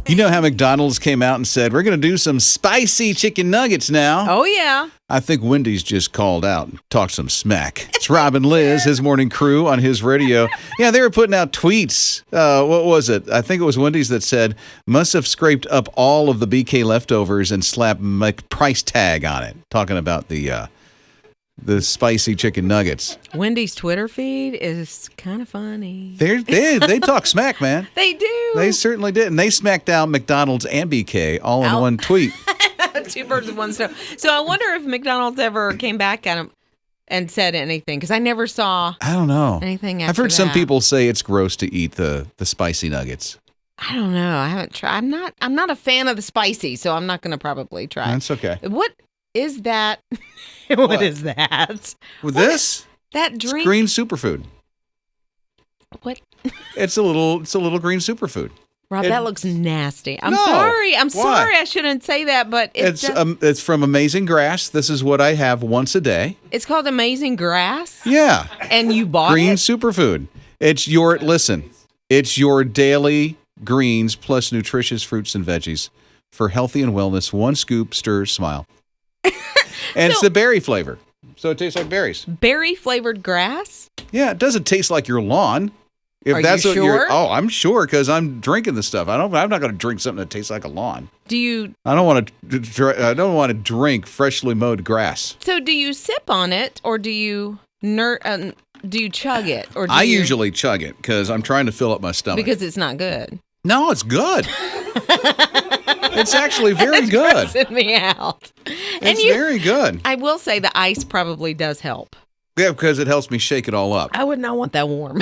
You know how McDonald's came out and said, we're going to do some spicy chicken nuggets now? Oh, yeah. I think Wendy's just called out and talked some smack. It's Rob and Liz, his morning crew on his radio. Yeah, they were putting out tweets. What was it? I think it was Wendy's that said, must have scraped up all of the BK leftovers and slapped my price tag on it. Talking about the spicy chicken nuggets. Wendy's Twitter feed is kind of funny. They talk smack, man. They do. They certainly did. And they smacked down McDonald's and BK all in one tweet. Two birds with one stone. So I wonder if McDonald's ever came back at him and said anything, because I never saw I don't know. anything after I've heard some that. people say it's gross to eat the spicy nuggets. I don't know. I haven't tried. I'm not a fan of the spicy, so I'm not going to probably try. That's okay. What is that? What is that? With this? That drink? It's green superfood. What? It's a little green superfood. Rob, that looks nasty. I'm No. sorry. I'm Why? sorry. I shouldn't say that, but It's from Amazing Grass. This is what I have once a day. it's called Amazing Grass. Yeah. And you bought Green it? superfood. It's your daily greens plus nutritious fruits and veggies for healthy and wellness. One scoop, stir, smile. And it's the berry flavor. So it tastes like berries. Berry flavored grass? Yeah, it doesn't taste like your lawn. If Are that's you what sure? Oh, I'm sure because I'm drinking the stuff. I'm not going to drink something that tastes like a lawn. Do you I don't want to drink freshly mowed grass. do you sip on it, or do you do you chug it, or do I you, usually chug it because I'm trying to fill up my stomach. because it's not good? No, it's good. It's actually very good. Grossing me out. It's very good. I will say the ice probably does help. Yeah, because it helps me shake it all up. I would not want that warm.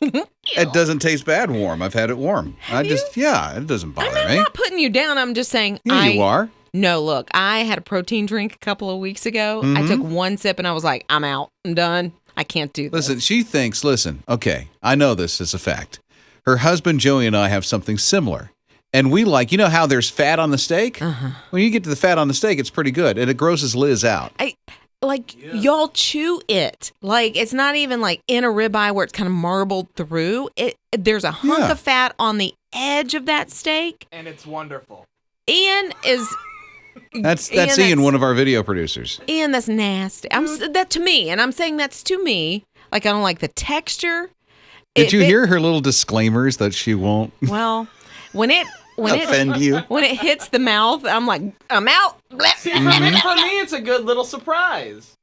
It doesn't taste bad warm. I've had it warm. It doesn't bother I'm me. not putting you down. I'm just saying. Yeah, you are. No, look, I had a protein drink a couple of weeks ago. I took one sip and I was like, I'm out. I'm done. I can't do this. Listen, okay, I know this is a fact. Her husband, Joey, and I have something similar. And we you know how there's fat on the steak? Uh-huh. When you get to the fat on the steak, it's pretty good. And it grosses Liz out. Y'all chew it. Like, it's not even like in a ribeye where it's kind of marbled through. There's a hunk of fat on the edge of that steak. And it's wonderful. That's Ian, one of our video producers. Ian, that's nasty. That to me, and I'm saying that's to me. Like, I don't like the texture. Did you hear her little disclaimers that she won't? Well, when it offend you. When it hits the mouth, I'm like, I'm out. See, for me, it's a good little surprise.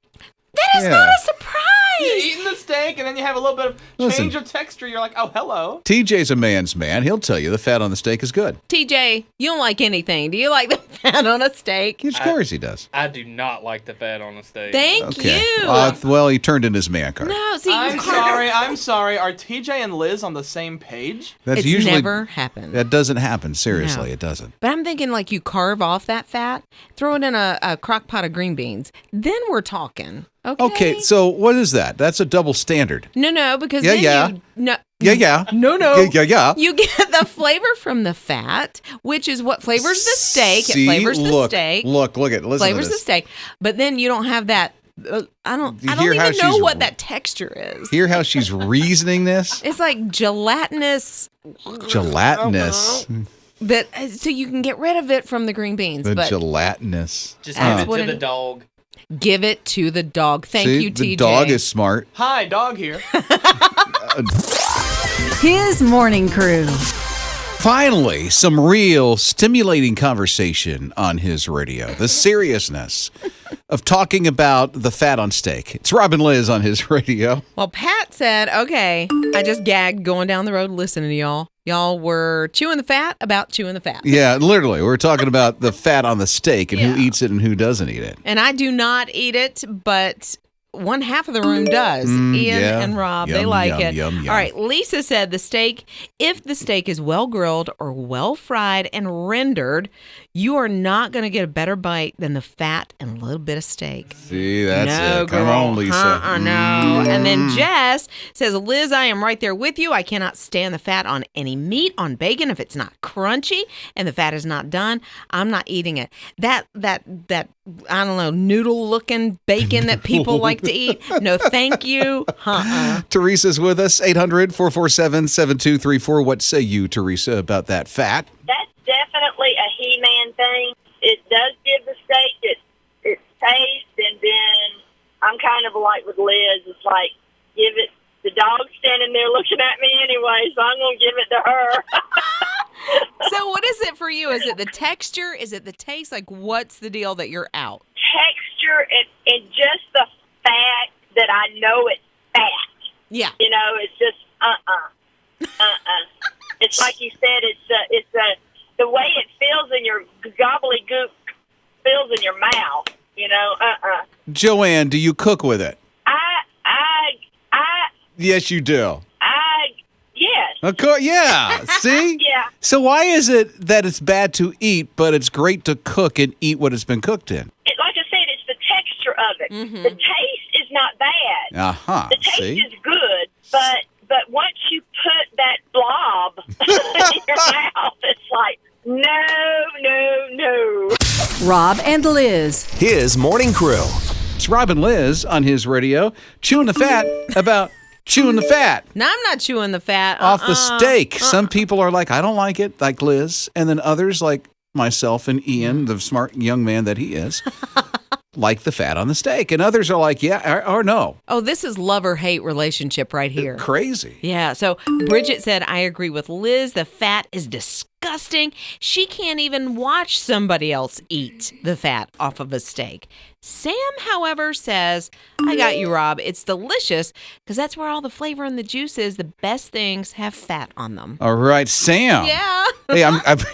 That is not a surprise. You're eating the steak, and then you have a little bit of change of texture. You're like, oh, hello. TJ's a man's man. He'll tell you the fat on the steak is good. TJ, you don't like anything. Do you like the fat on a steak? Of course he does. I do not like the fat on the steak. Thank you. Well, he turned in his man card. No, see, I'm sorry. Are TJ and Liz on the same page? That's it's usually never happened. That doesn't happen. Seriously, No. It doesn't. But I'm thinking like you carve off that fat, throw it in a crock pot of green beans. Then we're talking. Okay, so what is that? That's a double standard. No, because Yeah. No. Yeah. No. Yeah. You get the flavor from the fat, which is what flavors the steak. See, it flavors the steak. Look at listen flavors to the this. steak. But then you don't have that. I don't hear how even know she's- what that texture is. Hear how she's reasoning this? It's like gelatinous. That so you can get rid of it from the green beans. The but gelatinous. Just That's give what it to it- the dog. give it to the dog. Thank you, TJ. The dog is smart. Hi, dog here. His morning crew. Finally, some real stimulating conversation on his radio. The seriousness of talking about the fat on steak. It's Rob and Liz on his radio. Well, Pat said, okay, I just gagged going down the road listening to y'all. Y'all were chewing the fat about chewing the fat. Yeah, literally. We're talking about the fat on the steak and who eats it and who doesn't eat it. And I do not eat it, but one half of the room does. Ian and Rob, they like it. Yum. All right, Lisa said if the steak is well grilled or well fried and rendered, you are not going to get a better bite than the fat and a little bit of steak. See, that's No, it. Come girl. on, Lisa. No. And then Jess says, Liz, I am right there with you. I cannot stand the fat on any meat, on bacon, if it's not crunchy and the fat is not done. I'm not eating it. That I don't know, noodle-looking bacon that people like to eat. No, thank you. Teresa's with us, 800-447-7234. What say you, Teresa, about that fat? That's of like with Liz. It's like, give it. The dog's standing there looking at me anyway, so I'm going to give it to her. So what is it for you? Is it the texture? Is it the taste? Like, what's the deal that you're out? Texture and just the fact that I know it's fat. Yeah. You know, it's just It's like you said. It's the way it feels in your gobbledygook feels in your mouth. You know, Joanne, do you cook with it? Yes, you do. Yes. Of course, yeah. See? Yeah. So why is it that it's bad to eat, but it's great to cook and eat what it's been cooked in? Like I said, it's the texture of it. Mm-hmm. The taste is not bad. Uh-huh. The taste See? is good, but once you put that blob in your mouth, it's like, no. Rob and Liz. His morning crew. It's Rob and Liz on his radio, chewing the fat about chewing the fat No, I'm not chewing the fat. off the steak. Some people are like, I don't like it, like Liz. And then others, like myself and Ian, the smart young man that he is, like the fat on the steak. And others are like, yeah or no. Oh, this is love or hate relationship right here. Crazy. Yeah, so Bridget said, I agree with Liz. The fat is disgusting. She can't even watch somebody else eat the fat off of a steak. Sam, however, says, I got you, Rob. It's delicious because that's where all the flavor and the juice is. The best things have fat on them. All right, Sam. Yeah. Hey,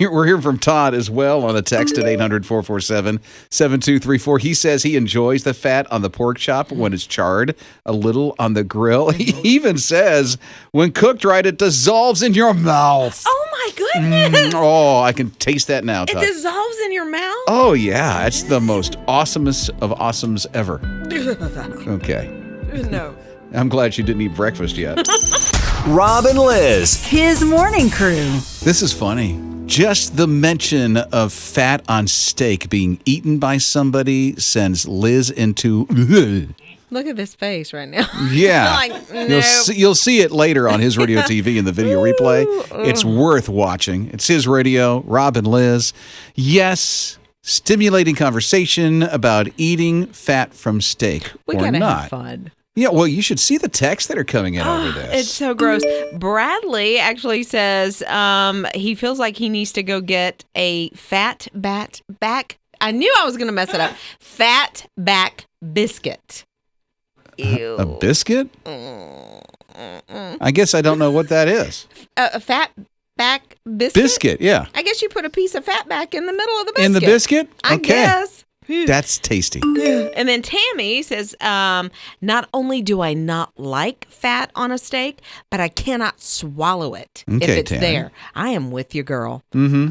we're hearing from Todd as well on a text at 800-447-7234. He says he enjoys the fat on the pork chop when it's charred a little on the grill. He even says when cooked right, it dissolves in your mouth. Oh, my goodness. Oh, I can taste that now, It Todd. dissolves in your mouth? Oh, yeah. It's the most awesomest of awesomes ever. Okay. No. I'm glad you didn't eat breakfast yet. Rob and Liz. His morning crew. This is funny. Just the mention of fat on steak being eaten by somebody sends Liz into... Look at this face right now. Yeah. Like, nope. You'll see it later on his radio TV in the video replay. It's worth watching. It's his radio, Rob and Liz. Yes, stimulating conversation about eating fat from steak We or gotta not. have fun. Yeah, well, you should see the texts that are coming in over this. It's so gross. Bradley actually says he feels like he needs to go get a fat back. I knew I was going to mess it up. Fat back biscuit. Ew. A biscuit? I guess I don't know what that is. A fat back biscuit? Biscuit, yeah. I guess you put a piece of fat back in the middle of the biscuit. In the biscuit? I Okay. guess. That's tasty. And then Tammy says, not only do I not like fat on a steak, but I cannot swallow it if Okay, it's Tammy. there. I am with you, girl. Mm-hmm.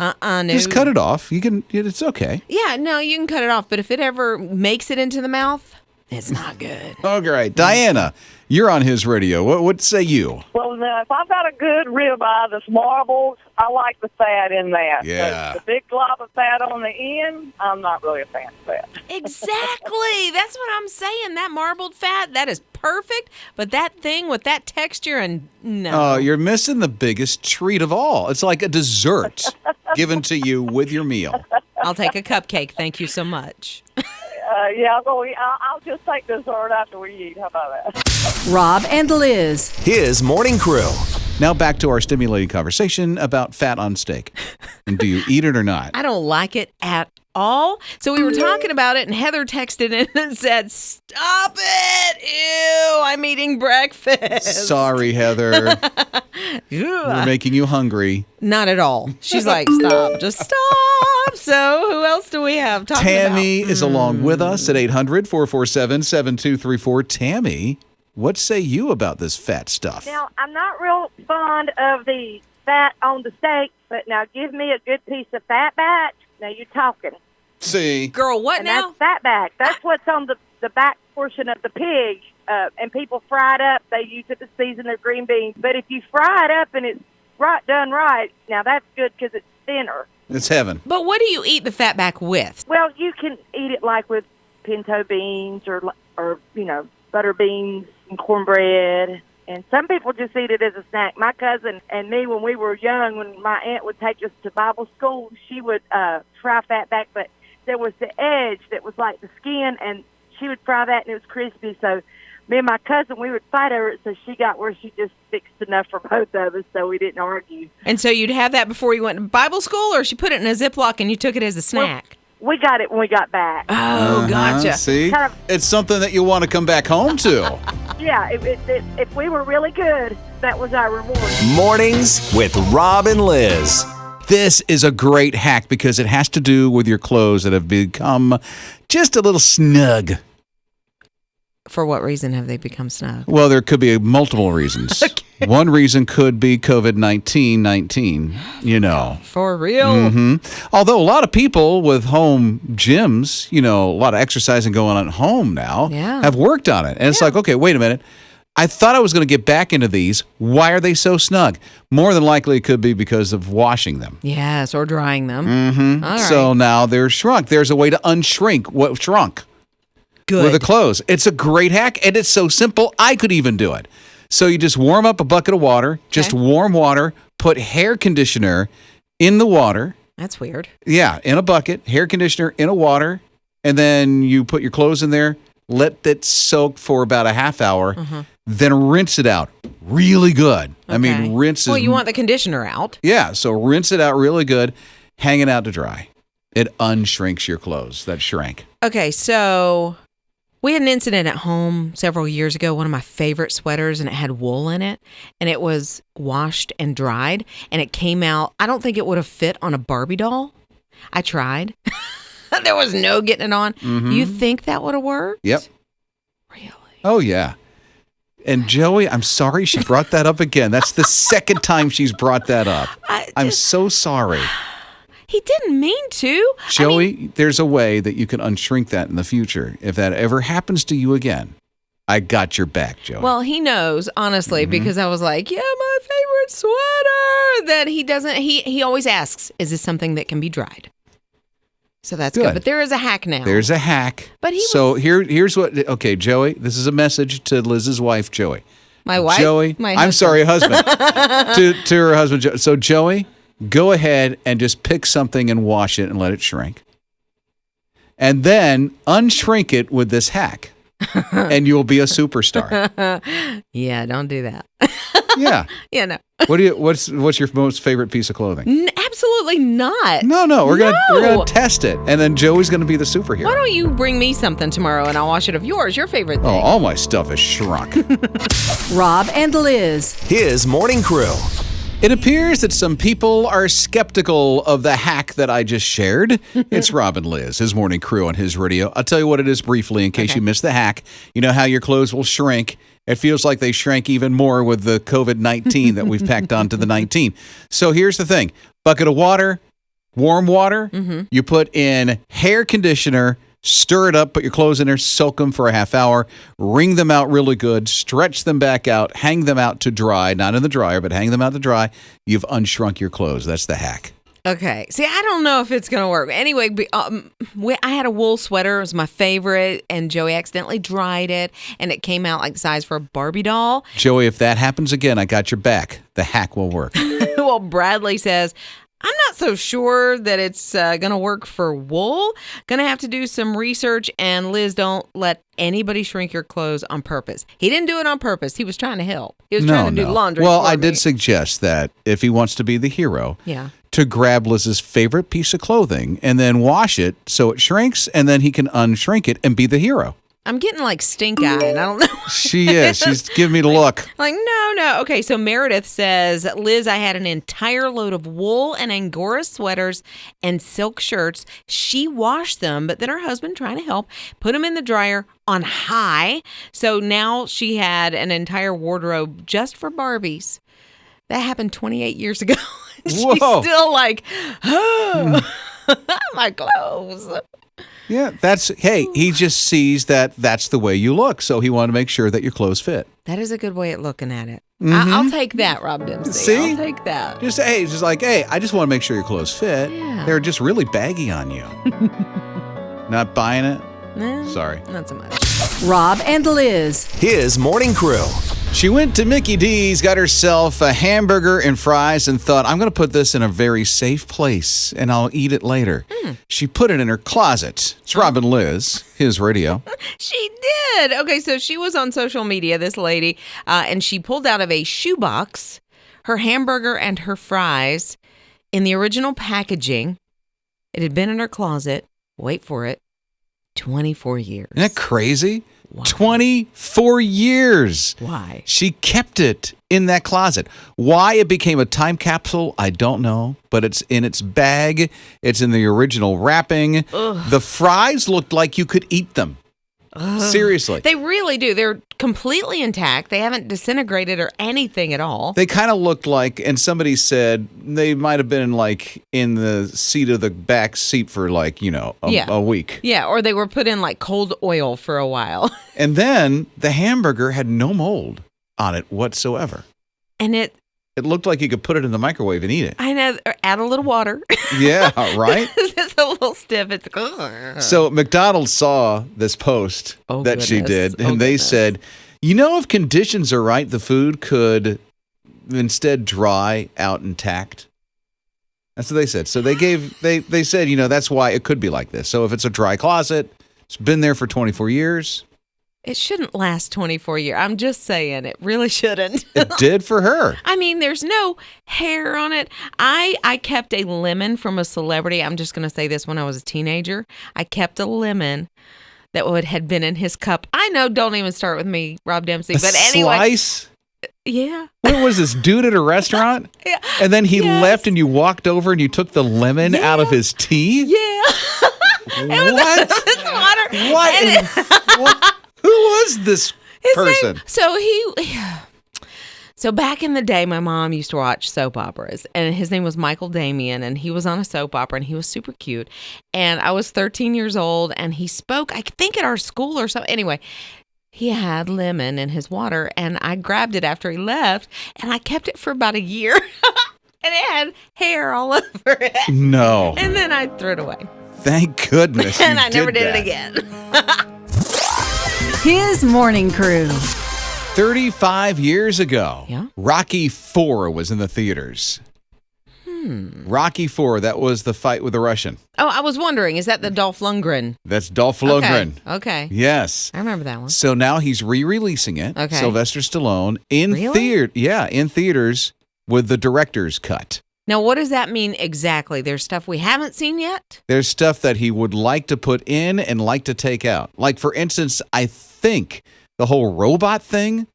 No. Just cut it off. You can. It's okay. Yeah, no, you can cut it off, but if it ever makes it into the mouth, it's not good. Oh, great. Diana, you're on his radio. What say you? Well, now, if I've got a good ribeye that's marbled, I like the fat in that. Yeah. But the big glob of fat on the end, I'm not really a fan of that. Exactly. That's what I'm saying. That marbled fat, that is perfect. But that thing with that texture and no. Oh, you're missing the biggest treat of all. It's like a dessert given to you with your meal. I'll take a cupcake. Thank you so much. Yeah, I'll just take dessert after we eat. How about that? Rob and Liz. His morning crew. Now back to our stimulating conversation about fat on steak. And do you eat it or not? I don't like it at all. So we were talking about it, and Heather texted in and said, "Stop it! Ew, I'm eating breakfast." Sorry, Heather. Ew. We're making you hungry. Not at all. She's like, "Stop, just stop." So who else do we have talking Tammy about? is along with us at 800-447-7234. Tammy, what say you about this fat stuff? Now, I'm not real fond of the fat on the steak, but now give me a good piece of fat back. Now you're talking. See? Girl, what And now? that's fat back. That's what's on the back portion of the pig. And people fry it up. They use it to season their green beans. But if you fry it up and it's done right, now that's good because it's thinner. It's heaven. But what do you eat the fat back with? Well, you can eat it like with pinto beans or butter beans and cornbread. And some people just eat it as a snack. My cousin and me, when we were young, when my aunt would take us to Bible school, she would fry fat back, but there was the edge that was like the skin, and she would fry that and it was crispy. So me and my cousin, we would fight over it. So she got where she just fixed enough for both of us, so we didn't argue. And so you'd have that before you went to Bible school, or she put it in a Ziploc and you took it as a snack? We got it when we got back. Oh, gotcha. See? Kind of- It's something that you want to come back home to. Yeah, if we were really good, that was our reward. Mornings with Rob and Liz. This is a great hack because it has to do with your clothes that have become just a little snug. For what reason have they become snug? Well, there could be multiple reasons. Okay. One reason could be COVID-19, you know. For real? Although a lot of people with home gyms, you know, a lot of exercising going on at home now, have worked on it. And it's like, okay, wait a minute. I thought I was going to get back into these. Why are they so snug? More than likely, it could be because of washing them. Yes, or drying them. All right. So now they're shrunk. There's a way to unshrink what shrunk. Good. With the clothes. It's a great hack, and it's so simple, I could even do it. So you just warm up a bucket of water, just warm water, put hair conditioner in the water. That's weird. Yeah, in a bucket, hair conditioner in a water, and then you put your clothes in there, let it soak for about a half hour, then rinse it out really good. Okay. I mean, rinse Well, is... you want the conditioner out. Yeah, so rinse it out really good, hang it out to dry. It unshrinks your clothes that shrank. Okay, so we had an incident at home several years ago, one of my favorite sweaters, and it had wool in it, and it was washed and dried, and it came out. I don't think it would have fit on a Barbie doll. I tried. There was no getting it on. You think that would have worked? Yep. Really? Oh, yeah. And Joey, I'm sorry she brought that up again. That's the second time she's brought that up. I'm so sorry. He didn't mean to. Joey, there's a way that you can unshrink that in the future. If that ever happens to you again, I got your back, Joey. Well, he knows, honestly, because I was like, yeah, my favorite sweater. That he doesn't, he always asks, is this something that can be dried? So that's good. But there is a hack now. There's a hack. But here's what, okay, Joey, this is a message to Liz's wife, Joey. My wife? Joey, My I'm husband. sorry, husband. to her husband. So, Joey, go ahead and just pick something and wash it and let it shrink. And then unshrink it with this hack. And you'll be a superstar. Yeah, don't do that. Yeah. Yeah, no. What's your most favorite piece of clothing? Absolutely not. No, we're gonna test it, and then Joey's gonna be the superhero. Why don't you bring me something tomorrow and I'll wash it of yours, your favorite thing? Oh, all my stuff is shrunk. Rob and Liz. His morning crew. It appears that some people are skeptical of the hack that I just shared. It's Rob and Liz, his morning crew on his radio. I'll tell you what it is briefly in case you missed the hack. You know how your clothes will shrink. It feels like they shrank even more with the COVID-19 that we've packed onto the 19. So here's the thing. Bucket of water, warm water. You put in hair conditioner, stir it up, put your clothes in there, soak them for a half hour, wring them out really good, stretch them back out, hang them out to dry, not in the dryer, but hang them out to dry. You've unshrunk your clothes. That's the hack. Okay. See, I don't know if it's going to work. Anyway, I had a wool sweater. It was my favorite, and Joey accidentally dried it, and it came out like the size for a Barbie doll. Joey, if that happens again, I got your back. The hack will work. Well, Bradley says, I'm not so sure that it's going to work for wool. Going to have to do some research. And Liz, don't let anybody shrink your clothes on purpose. He didn't do it on purpose. He was trying to help. He was trying to do laundry. Well, for I me. did suggest that if he wants to be the hero, to grab Liz's favorite piece of clothing and then wash it so it shrinks, and then he can unshrink it and be the hero. I'm getting like stink eye, and I don't know. She is. She's giving me the look. Like, no. Okay, so Meredith says, Liz, I had an entire load of wool and Angora sweaters and silk shirts. She washed them, but then her husband, trying to help, put them in the dryer on high. So now she had an entire wardrobe just for Barbies. That happened 28 years ago. She's still like, oh, my clothes. Yeah, he just sees that that's the way you look, so he wanted to make sure that your clothes fit. That is a good way of looking at it. I'll take that, Rob Dempsey. See? I'll take that. Just like, I just want to make sure your clothes fit. Yeah. They're just really baggy on you. Not buying it? No, Sorry. not so much. Rob and Liz. His morning crew. She went to Mickey D's, got herself a hamburger and fries, and thought, I'm going to put this in a very safe place, and I'll eat it later. She put it in her closet. It's Robin Liz, his radio. She did. Okay, so she was on social media, this lady, and she pulled out of a shoebox her hamburger and her fries in the original packaging. It had been in her closet. Wait for it. 24 years. Isn't that crazy? Why? 24 years. Why? She kept it in that closet. Why it became a time capsule, I don't know, but it's in its bag. It's in the original wrapping. Ugh. The fries looked like you could eat them. Seriously. They really do. They're completely intact. They haven't disintegrated or anything at all. They kind of looked like, and somebody said they might have been like in the seat of the back seat for like, a week. Yeah, or they were put in like cold oil for a while. And then the hamburger had no mold on it whatsoever. And it looked like you could put it in the microwave and eat it. I know, or add a little water. Yeah, right? It's a little stiff. It's ugh. So McDonald's saw this post that she did, and they said, if conditions are right, the food could instead dry out intact. That's what they said. So they said, that's why it could be like this. So if it's a dry closet, it's been there for 24 years. It shouldn't last 24 years. I'm just saying, it really shouldn't. It did for her. I mean, there's no hair on it. I kept a lemon from a celebrity. I'm just going to say this: when I was a teenager, I kept a lemon that had been in his cup. I know, don't even start with me, Rob Dempsey. But anyway. Slice? Yeah. What was this dude at a restaurant? Yeah. And then he left and you walked over and you took the lemon out of his tea? Yeah. What? It's water. What? Who was this person? So back in the day, my mom used to watch soap operas, and his name was Michael Damian, and he was on a soap opera, and he was super cute. And I was 13 years old, and he spoke, I think, at our school or something. Anyway, he had lemon in his water, and I grabbed it after he left, and I kept it for about a year. And it had hair all over it. No. And then I threw it away. Thank goodness. And I never did it again. His morning crew. 35 years ago, Yeah. Rocky IV was in the theaters. Rocky IV, that was the fight with the Russian. Oh, I was wondering, is that the Dolph Lundgren? That's Dolph Lundgren. Okay. Yes. I remember that one. So now he's re-releasing it. Okay. Sylvester Stallone in Really? in theaters with the director's cut. Now, what does that mean exactly? There's stuff we haven't seen yet? There's stuff that he would like to put in and like to take out. Like, for instance, I think the whole robot thing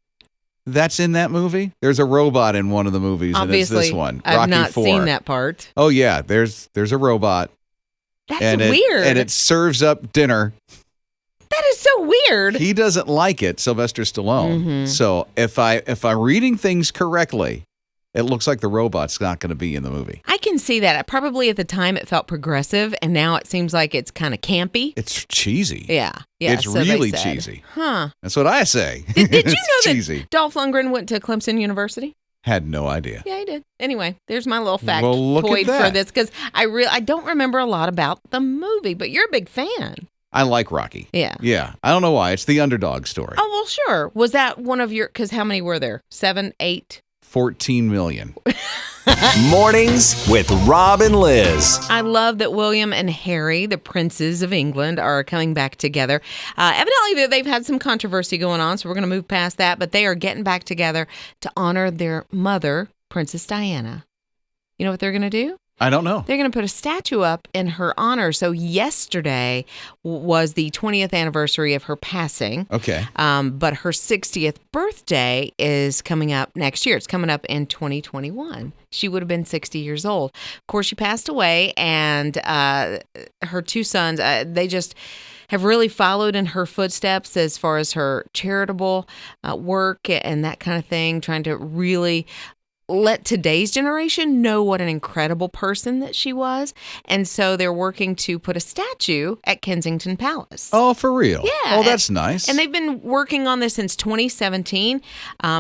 that's in that movie. There's a robot in one of the movies, Obviously, and it's this one. I've Rocky not IV. seen that part. Oh, yeah. There's a robot. That's and weird. And it serves up dinner. That is so weird. He doesn't like it, Sylvester Stallone. Mm-hmm. So if I'm reading things correctly, it looks like the robot's not going to be in the movie. I can see that. Probably at the time it felt progressive, and now it seems like it's kind of campy. It's cheesy. Yeah. It's so they really said. cheesy. Huh. That's what I say. Did you It's know cheesy. that Dolph Lundgren went to Clemson University? Had no idea. Yeah, he did. Anyway, there's my little Well, look at factoid that. for this, because I don't remember a lot about the movie, but you're a big fan. I like Rocky. Yeah. Yeah. I don't know why. It's the underdog story. Oh, well, sure. Was that one of your, because how many were there? 7, 8? 14 million. Mornings with Rob and Liz. I love that William and Harry, the princes of England, are coming back together. Evidently, they've had some controversy going on, so we're going to move past that, but they are getting back together to honor their mother, Princess Diana. You know what they're going to do? I don't know. They're going to put a statue up in her honor. So yesterday was the 20th anniversary of her passing. Okay. But her 60th birthday is coming up next year. It's coming up in 2021. She would have been 60 years old. Of course, she passed away, and her two sons, they just have really followed in her footsteps as far as her charitable work and that kind of thing, trying to really let today's generation know what an incredible person that she was. And so they're working to put a statue at Kensington Palace. Oh, for real? Yeah. Oh, that's nice. And they've been working on this since 2017.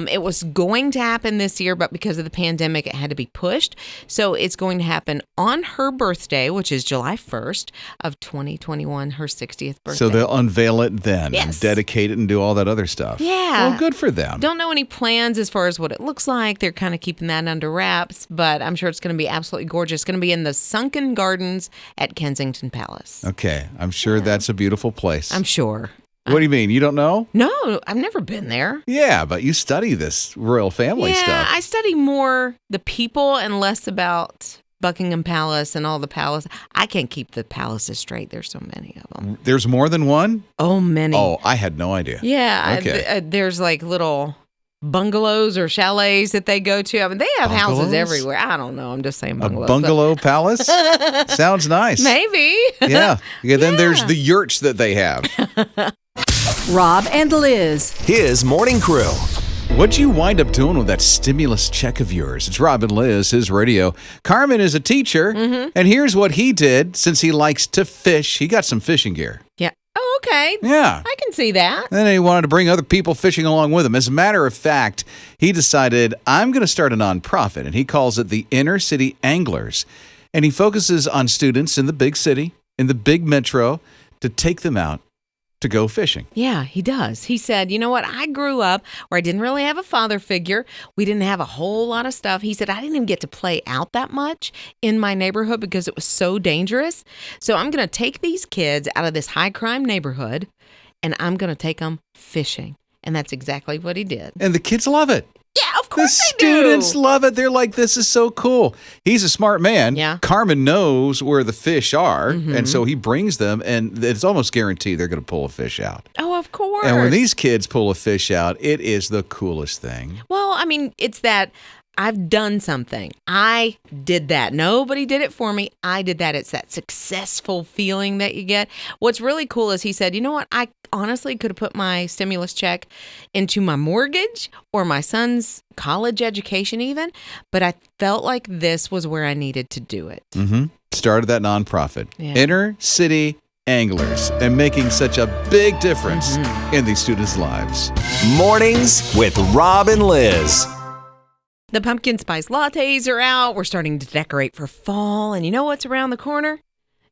It was going to happen this year, but because of the pandemic, it had to be pushed. So it's going to happen on her birthday, which is July 1st of 2021, her 60th birthday. So they'll unveil it then Yes. and dedicate it and do all that other stuff. Yeah. Well, good for them. Don't know any plans as far as what it looks like. They're kind of keeping that under wraps, but I'm sure it's going to be absolutely gorgeous. It's going to be in the Sunken Gardens at Kensington Palace. Okay. I'm sure that's a beautiful place. I'm sure. What do you mean? You don't know? No, I've never been there. Yeah, but you study this royal family Yeah, stuff. I study more the people and less about Buckingham Palace and all the palace. I can't keep the palaces straight. There's so many of them. There's more than one? Oh, many. Oh, I had no idea. Yeah. Okay. There's like little bungalows or chalets that they go to. I mean, they have houses Bungalows? everywhere. I don't know. I'm just saying A bungalows. bungalow palace? Sounds nice. Maybe. Yeah. Then there's Yeah. the yurts that they have. Rob and Liz. His morning crew. What'd you wind up doing with that stimulus check of yours? It's Rob and Liz, his radio. Carmen is a teacher, and here's what he did since he likes to fish. He got some fishing gear. Yeah. Oh, okay. Yeah. I can see that. And then he wanted to bring other people fishing along with him. As a matter of fact, he decided, I'm going to start a nonprofit, and he calls it the Inner City Anglers. And he focuses on students in the big city, in the big metro, to take them out to go fishing. Yeah, he does. He said, you know what? I grew up where I didn't really have a father figure. We didn't have a whole lot of stuff. He said, I didn't even get to play out that much in my neighborhood because it was so dangerous. So I'm going to take these kids out of this high crime neighborhood and I'm going to take them fishing. And that's exactly what he did. And the kids love it. Yeah, of The course they students do. love it. They're like, this is so cool. He's a smart man. Yeah. Carmen knows where the fish are, and so he brings them, and it's almost guaranteed they're going to pull a fish out. Oh, of course. And when these kids pull a fish out, it is the coolest thing. Well, I mean, it's that I've done something. I did that. Nobody did it for me. I did that. It's that successful feeling that you get. What's really cool is he said, you know what? I honestly could have put my stimulus check into my mortgage or my son's college education even, but I felt like this was where I needed to do it. Started that nonprofit, Yeah. Inner City Anglers, and making such a big difference in these students' lives. Mornings with Rob and Liz. The pumpkin spice lattes are out. We're starting to decorate for fall. And you know what's around the corner?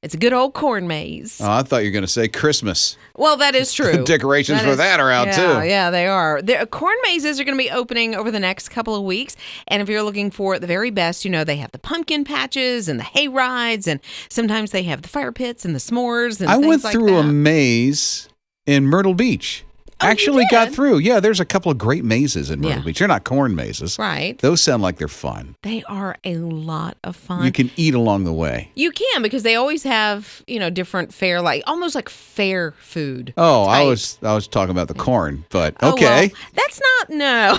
It's a good old corn maze. Oh, I thought you were going to say Christmas. Well, that is true. Decorations for that are out, too. Yeah, they are. The corn mazes are going to be opening over the next couple of weeks. And if you're looking for the very best, you know, they have the pumpkin patches and the hay rides. And sometimes they have the fire pits and the s'mores and I things went like through a that. maze in Myrtle Beach. Oh, you Actually got did? through. Yeah, there's a couple of great mazes in Myrtle Yeah. Beach. They're not corn mazes. Right. Those sound like they're fun. They are a lot of fun. You can eat along the way. You can because they always have, you know, different fair, like almost like fair food. Oh, I type. was talking about the corn, but Oh, okay. well, that's not, no.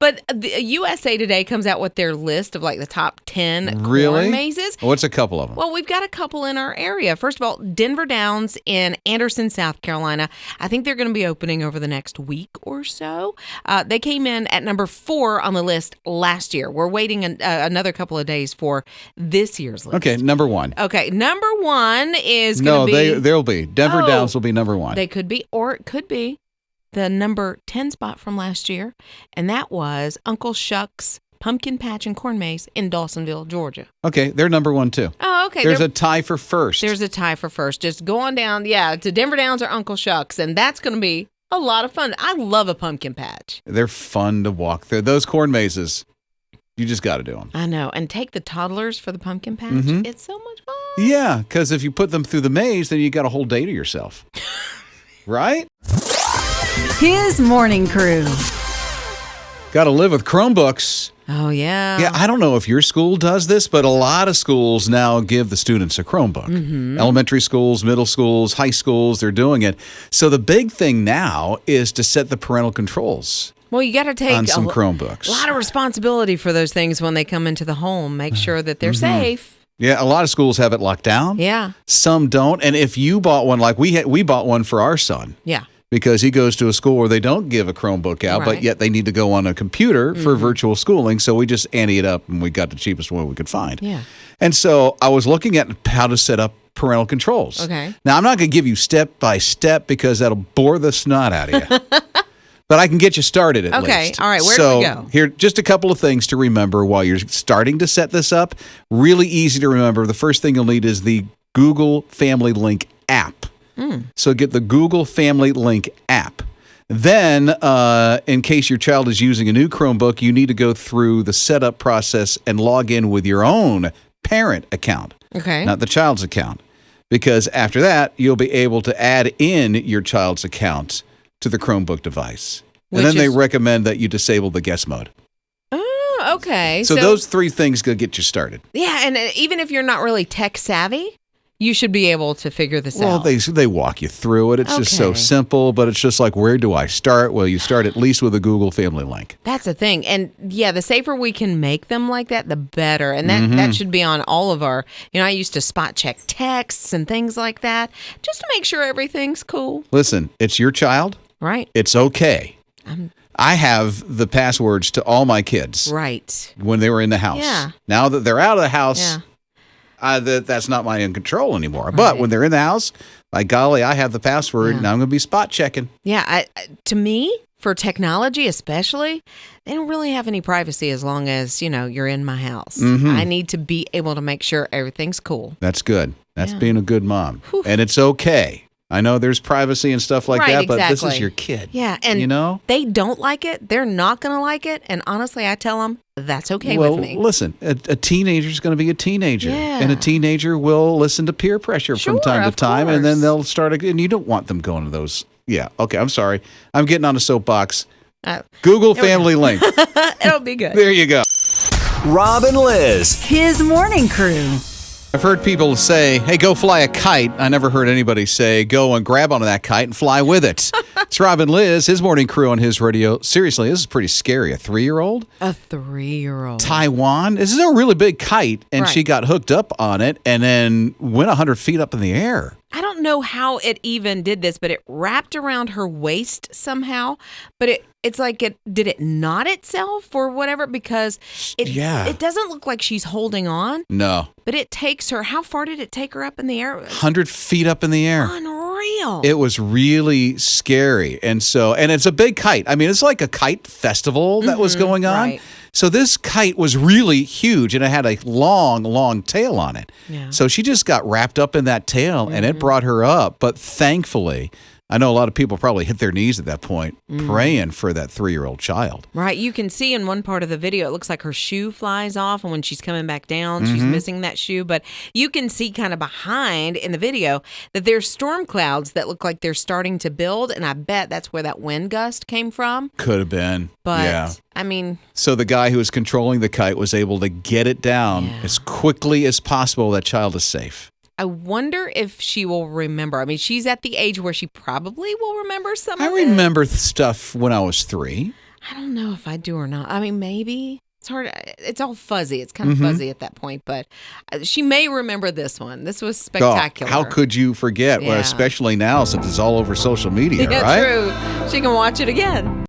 But the USA Today comes out with their list of like the top 10 Really? corn mazes. What's a couple of them? Well, we've got a couple in our area. First of all, Denver Downs in Anderson, South Carolina. I think they're going to be opening over the next week or so. They came in at number 4 on the list last year. We're waiting another couple of days for this year's list. Okay, number one. Okay, number 1 is going No, to be... they'll be. Denver Oh. Downs will be number one. They could be, or it could be the number 10 spot from last year, and that was Uncle Shuck's Pumpkin Patch and Corn Maze in Dawsonville, Georgia. Okay, they're number one too. Oh, okay. There's a tie for first. There's a tie for first. Just go on down, to Denver Downs or Uncle Shuck's, and that's going to be a lot of fun. I love a pumpkin patch. They're fun to walk through. Those corn mazes, you just got to do them. I know. And take the toddlers for the pumpkin patch. Mhm. It's so much fun. Yeah, because if you put them through the maze, then you got a whole day to yourself. Right? His morning crew. Got to live with Chromebooks. Oh, yeah. Yeah, I don't know if your school does this, but a lot of schools now give the students a Chromebook. Mm-hmm. Elementary schools, middle schools, high schools, they're doing it. So the big thing now is to set the parental controls Well, you got to take on some a Chromebooks. lot of responsibility for those things when they come into the home. Make sure that they're safe. Yeah, a lot of schools have it locked down. Yeah. Some don't. And if you bought one, like we bought one for our son. Yeah. because he goes to a school where they don't give a Chromebook out, but Right. yet they need to go on a computer for virtual schooling. So we just ante it up and we got the cheapest one we could find. Yeah. And so I was looking at how to set up parental controls. Okay. Now, I'm not going to give you step by step because that'll bore the snot out of you. But I can get you started at least. Okay. All right. Where do we go? So here, just a couple of things to remember while you're starting to set this up. Really easy to remember. The first thing you'll need is the Google Family Link app. So get the Google Family Link app. Then, in case your child is using a new Chromebook, you need to go through the setup process and log in with your own parent account, Okay. not the child's account. Because after that, you'll be able to add in your child's account to the Chromebook device. And Which then they is- recommend that you disable the guest mode. Oh, okay. So those three things could get you started. Yeah, and even if you're not really tech savvy, you should be able to figure this Well, out. they walk you through it. It's just so Okay. simple, but it's just like, where do I start? Well, you start at least with a Google Family Link. That's the thing. And yeah, the safer we can make them like that, the better. And that should be on all of our, I used to spot check texts and things like that just to make sure everything's cool. Listen, it's your child. Right. It's okay. I have the passwords to all my kids Right. when they were in the house. Yeah. Now that they're out of the house, Yeah. that's not my own control anymore. But Right. when they're in the house, by golly, I have the password, Yeah. and I'm going to be spot checking. Yeah. To me, for technology especially, they don't really have any privacy as long as, you're in my house. I need to be able to make sure everything's cool. That's good. That's Yeah. being a good mom. And it's okay. I know there's privacy and stuff like Right, that, but this is exactly. your kid. Yeah. And they don't like it. They're not going to like it. And honestly, I tell them that's okay Well, with me. listen, a teenager is going to be a teenager. Yeah. And a teenager will listen to peer pressure from Sure, time to of time, and then course. they'll start, and you don't want them going to those. Yeah, okay, I'm sorry. I'm getting on a soapbox. Google Family Link. It'll be good. There you go. Rob and Liz. His morning crew. I've heard people say, hey, go fly a kite. I never heard anybody say, go and grab onto that kite and fly with it. It's Rob and Liz, his morning crew on his radio. Seriously, this is pretty scary. A 3-year-old? A 3-year-old. Taiwan? This is a really big kite, and Right. she got hooked up on it and then went 100 feet up in the air. I don't know how it even did this, but it wrapped around her waist somehow. But it's like did it knot itself or whatever? Because it doesn't look like she's holding on, No. but it takes her. How far did it take her up in the air? 100 feet up in the air. Unreal. It was really scary. And it's a big kite. I mean, it's like a kite festival that was going on. right. So this kite was really huge, and it had a long, long tail on it. Yeah. So she just got wrapped up in that tail, and it brought her up. But thankfully, I know a lot of people probably hit their knees at that point, praying for that 3-year-old child. Right. You can see in one part of the video, it looks like her shoe flies off. And when she's coming back down, she's missing that shoe. But you can see kind of behind in the video that there's storm clouds that look like they're starting to build. And I bet that's where that wind gust came from. Could have been. But yeah. I mean, So the guy who was controlling the kite was able to get it down as quickly as possible. That child is safe. I wonder if she will remember. I mean, she's at the age where she probably will remember some I of it. remember stuff when I was 3. I don't know if I do or not. I mean, maybe. It's hard. It's all fuzzy. It's kind of fuzzy at that point, but she may remember this one. This was spectacular. How could you forget? Well, Yeah. especially now since it's all over social media, Yeah, right? true. She can watch it again.